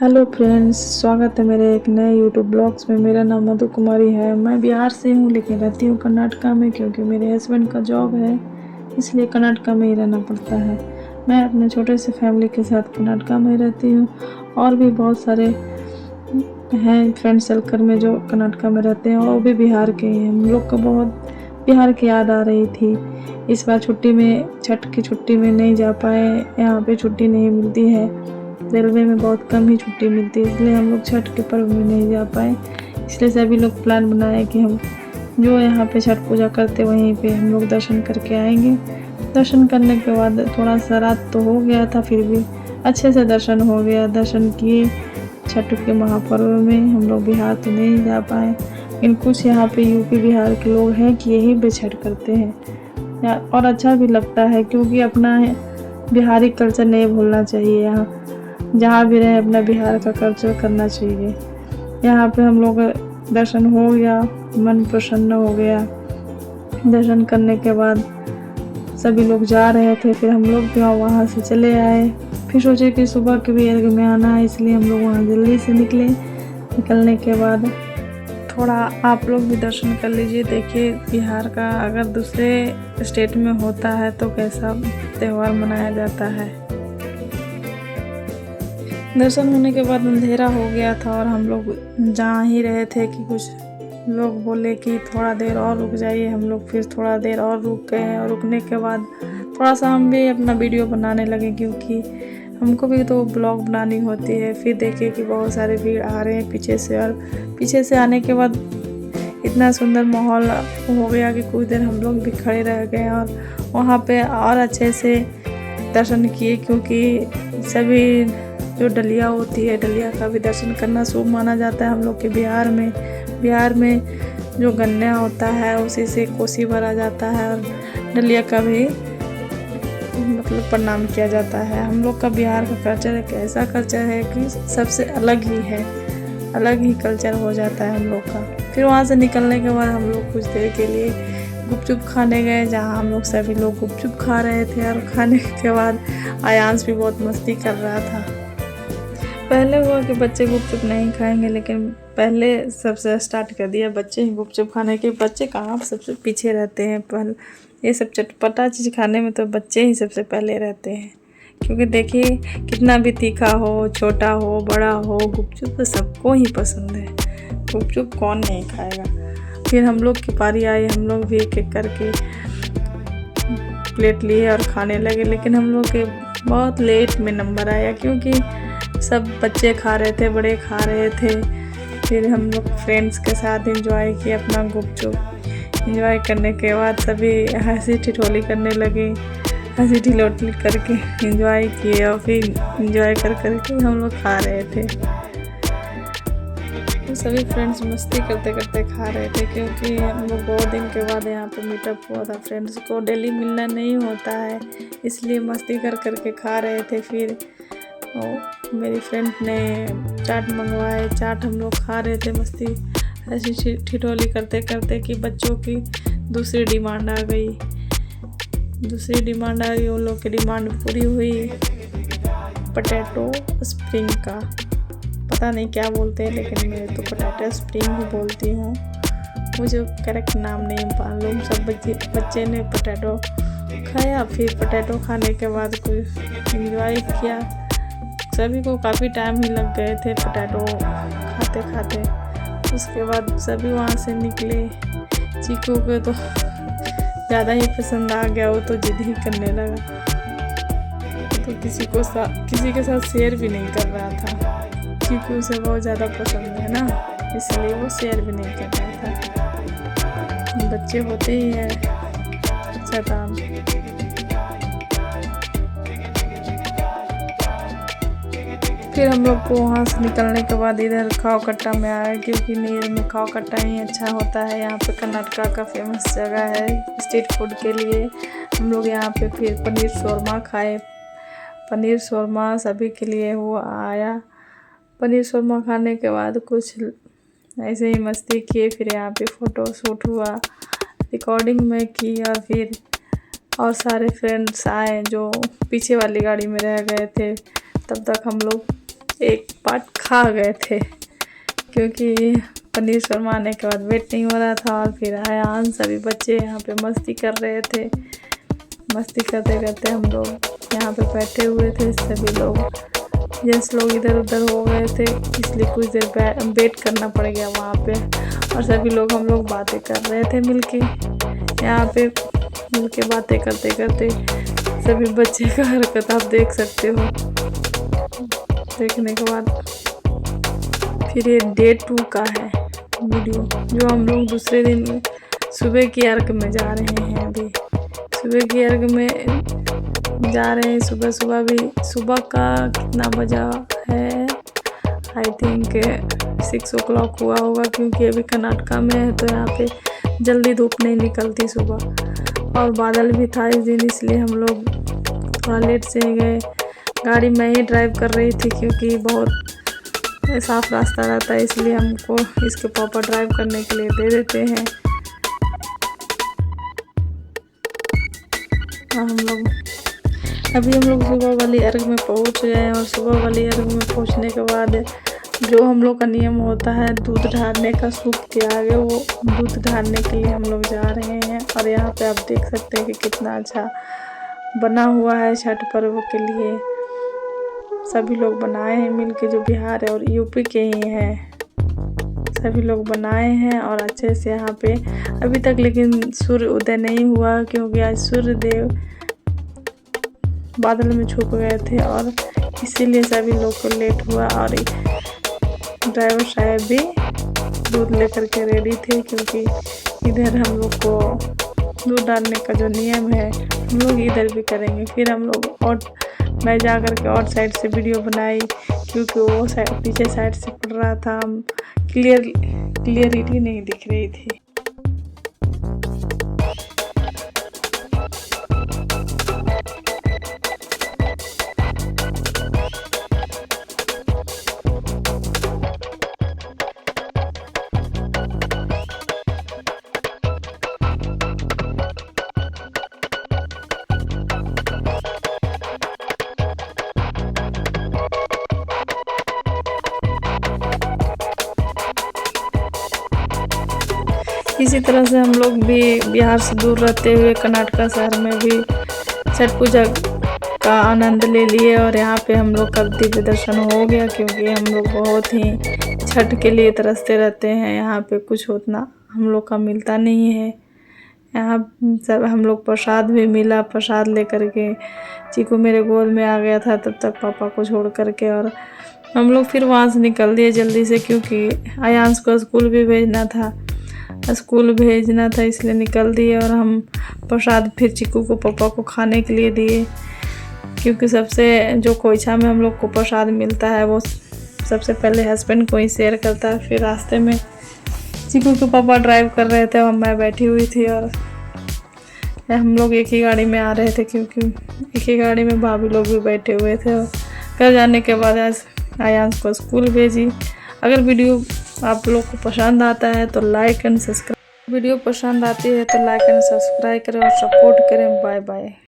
Hello friends, स्वागत है मेरे एक नए यूट्यूब ब्लॉग्स में। मेरा नाम मधु कुमारी है। मैं बिहार से हूँ लेकिन रहती हूँ कर्नाटका में, क्योंकि मेरे हस्बैंड का जॉब है, इसलिए कर्नाटका में ही रहना पड़ता है। मैं अपने छोटे से फैमिली के साथ कर्नाटका में रहती हूँ। और भी बहुत सारे हैं फ्रेंड सर्कल में जो कर्नाटका में रहते हैं, और वो भी बिहार के ही हैं। हम लोग को बहुत बिहार की याद आ रही थी। इस बार छुट्टी में, छठ की छुट्टी में नहीं जा पाए। यहाँ पे छुट्टी नहीं मिलती है, रेलवे में बहुत कम ही छुट्टी मिलती है, इसलिए हम लोग छठ के पर्व में नहीं जा पाए। इसलिए सभी लोग प्लान बनाए कि हम जो यहाँ पे छठ पूजा करते वहीं पे हम लोग दर्शन करके आएंगे। दर्शन करने के बाद थोड़ा सा रात तो हो गया था, फिर भी अच्छे से दर्शन हो गया। दर्शन किए छठ के महापर्व में। हम लोग बिहार तो नहीं जा पाए, लेकिन कुछ यहाँ पे यूपी बिहार के लोग हैं कि यहीं पे छठ करते हैं, और अच्छा भी लगता है, क्योंकि अपना बिहारी कल्चर नहीं भूलना चाहिए। यहाँ जहाँ भी रहे अपना बिहार का कल्चर करना चाहिए। यहाँ पे हम लोग दर्शन हो गया, मन प्रसन्न हो गया। दर्शन करने के बाद सभी लोग जा रहे थे, फिर हम लोग भी वहाँ से चले आए। फिर सोचे कि सुबह के भी अर्घ में आना है, इसलिए हम लोग वहाँ जल्दी से निकले। निकलने के बाद थोड़ा आप लोग भी दर्शन कर लीजिए, देखिए बिहार का अगर दूसरे स्टेट में होता है तो कैसा त्यौहार मनाया जाता है। दर्शन होने के बाद अंधेरा हो गया था, और हम लोग जा ही रहे थे कि कुछ लोग बोले कि थोड़ा देर और रुक जाइए। हम लोग फिर थोड़ा देर और रुक गए, और रुकने के बाद थोड़ा सा हम भी अपना वीडियो बनाने लगे, क्योंकि हमको भी तो ब्लॉग बनानी होती है। फिर देखे कि बहुत सारे भीड़ आ रहे हैं पीछे से, और पीछे से आने के बाद इतना सुंदर माहौल हो गया कि कुछ देर हम लोग भी खड़े रह गए, और वहाँ पे और अच्छे से दर्शन किए, क्योंकि सभी जो डलिया होती है, डलिया का भी दर्शन करना शुभ माना जाता है हम लोग के बिहार में। बिहार में जो गन्ना होता है उसी से कोसी भरा जाता है, और डलिया का भी मतलब प्रणाम किया जाता है। हम लोग का बिहार का कल्चर एक ऐसा कल्चर है कि सबसे अलग ही है, अलग ही कल्चर हो जाता है हम लोग का। फिर वहाँ से निकलने के बाद हम लोग कुछ देर के लिए गुपचुप खाने गए, जहाँ हम लोग सभी लोग गुपचुप खा रहे थे। और खाने के बाद आयांश भी बहुत मस्ती कर रहा था। पहले हुआ कि बच्चे गुपचुप नहीं खाएंगे, लेकिन पहले सबसे स्टार्ट कर दिया बच्चे ही गुपचुप खाने के। बच्चे कहाँ सबसे पीछे रहते हैं, पहले ये सब चटपटा चीज़ खाने में तो बच्चे ही सबसे पहले रहते हैं। क्योंकि देखिए कितना भी तीखा हो, छोटा हो, बड़ा हो, गुपचुप तो सबको ही पसंद है। गुपचुप कौन नहीं खाएगा। फिर हम लोग की पारी आई, हम लोग भी एक एक करके प्लेट लिए और खाने लगे। लेकिन हम लोग के बहुत लेट में नंबर आया, क्योंकि सब बच्चे खा रहे थे, बड़े खा रहे थे। फिर हम लोग फ्रेंड्स के साथ एंजॉय किया अपना गुपचुप। एंजॉय करने के बाद सभी हंसी ठिठोली करने लगे, हंसी ठिठोली करके एंजॉय किए, और फिर एंजॉय कर करके हम लोग खा रहे थे। तो सभी फ्रेंड्स मस्ती करते करते खा रहे थे, क्योंकि हम लोग बहुत दिन के बाद यहाँ पे मीटअप हुआ था। फ्रेंड्स को डेली मिलना नहीं होता है, इसलिए मस्ती कर करके खा रहे थे। फिर मेरी फ्रेंड ने चाट मंगवाए, चाट हम लोग खा रहे थे मस्ती ऐसी ठिठोली करते करते कि बच्चों की दूसरी डिमांड आ गई। उन लोग की डिमांड पूरी हुई पोटैटो स्प्रिंग का। पता नहीं क्या बोलते हैं, लेकिन मैं तो पोटैटो स्प्रिंग ही बोलती हूँ, मुझे करेक्ट नाम नहीं मालूम। सब बच्चे ने पोटैटो खाया। फिर पोटैटो खाने के बाद कुछ एंजॉय किया। सभी को काफ़ी टाइम ही लग गए थे पोटैटो खाते खाते। उसके बाद सभी वहाँ से निकले। चीकू को तो ज़्यादा ही पसंद आ गया, वो तो जिद ही करने लगा, तो किसी के साथ शेयर भी नहीं कर रहा था। चीकू उसे बहुत ज़्यादा पसंद है ना, इसलिए वो शेयर भी नहीं कर रहा था। बच्चे होते ही हैं शैतान। फिर हम लोग को वहाँ से निकलने के बाद इधर खाओकट्टा में आए, क्योंकि नीर में खाओकट्टा ही अच्छा होता है। यहाँ पे कर्नाटका का फेमस जगह है स्ट्रीट फूड के लिए। हम लोग यहाँ पे फिर पनीर शोरमा खाए। पनीर शोरमा सभी के लिए हुआ आया। पनीर शोरमा खाने के बाद कुछ ऐसे ही मस्ती किए। फिर यहाँ पे फ़ोटो शूट हुआ, रिकॉर्डिंग में की, और फिर और सारे फ्रेंड्स आए जो पीछे वाली गाड़ी में रह गए थे। तब तक हम लोग एक पार्ट खा गए थे, क्योंकि पनीर शर्मा आने के बाद वेट नहीं हो रहा था। और फिर अयान सभी बच्चे यहाँ पे मस्ती कर रहे थे। मस्ती करते करते हम लोग यहाँ पे बैठे हुए थे। सभी लोग जेंट्स लोग इधर उधर हो गए थे, इसलिए कुछ देर वेट करना पड़ गया वहाँ पे। और सभी लोग हम लोग बातें कर रहे थे मिलके, यहाँ पे मिलके बातें करते करते। सभी बच्चे का हरकत आप देख सकते हो। देखने के बाद फिर ये डे 2 का है वीडियो, जो हम लोग दूसरे दिन सुबह की अर्घ में जा रहे हैं। अभी सुबह की अर्घ में जा रहे हैं। सुबह सुबह भी, सुबह का कितना बजा है, आई थिंक 6 o'clock हुआ होगा, क्योंकि अभी कर्नाटका में है तो यहाँ पे जल्दी धूप नहीं निकलती सुबह। और बादल भी था इस दिन, इसलिए हम लोग थोड़ा लेट से गए। गाड़ी मैं ही ड्राइव कर रही थी, क्योंकि बहुत साफ रास्ता रहता है, इसलिए हमको इसके पापा ड्राइव करने के लिए दे देते हैं। और हम लोग सुबह वाली अर्घ में पहुंच गए हैं। और सुबह वाली अर्घ में पहुंचने के बाद जो हम लोग का नियम होता है दूध ढारने का, सूख के आगे वो दूध ढारने के लिए हम लोग जा रहे हैं। और यहाँ पे आप देख सकते हैं कि कितना अच्छा बना हुआ है छठ पर्व के लिए। सभी लोग बनाए हैं मिलके, जो बिहार और यूपी के ही हैं, सभी लोग बनाए हैं। और अच्छे से यहाँ पे अभी तक लेकिन सूर्य उदय नहीं हुआ, क्योंकि आज सूर्य देव बादल में छुप गए थे, और इसीलिए सभी लोग को लेट हुआ। और ड्राइवर साहब भी दूध लेकर के रेडी थे, क्योंकि इधर हम लोग को दूध डालने का जो नियम है हम लोग इधर भी करेंगे। फिर हम लोग और मैं जा कर के और साइड से वीडियो बनाई, क्योंकि वो पीछे साइड से पड़ रहा था, हम क्लियरिटी नहीं दिख रही थी। इसी तरह से हम लोग भी बिहार से दूर रहते हुए कर्नाटका शहर में भी छठ पूजा का आनंद ले लिए। और यहाँ पे हम लोग का दिव्य दर्शन हो गया, क्योंकि हम लोग बहुत ही छठ के लिए तरसते रहते हैं। यहाँ पे कुछ उतना हम लोग का मिलता नहीं है। यहाँ सब हम लोग प्रसाद भी मिला, प्रसाद लेकर के चीकू मेरे गोद में आ गया था तब तक पापा को छोड़ करके। और हम लोग फिर वहाँ से निकल दिए जल्दी से, क्योंकि आयांश को स्कूल भेजना था इसलिए निकल दिए। और हम प्रसाद फिर चीकू को पापा को खाने के लिए दिए, क्योंकि सबसे जो कोइछा में हम लोग को प्रसाद मिलता है वो सबसे पहले हस्बैंड को ही शेयर करता है। फिर रास्ते में चीकू के पापा ड्राइव कर रहे थे और मैं बैठी हुई थी, और हम लोग एक ही गाड़ी में आ रहे थे, क्योंकि एक ही गाड़ी में भाभी लोग भी बैठे हुए थे। और घर जाने के बाद आयांश को स्कूल भेजी। अगर वीडियो आप लोग को पसंद आता है तो लाइक एंड सब्सक्राइब, वीडियो पसंद आती है तो लाइक एंड सब्सक्राइब करें और सपोर्ट करें। Bye bye.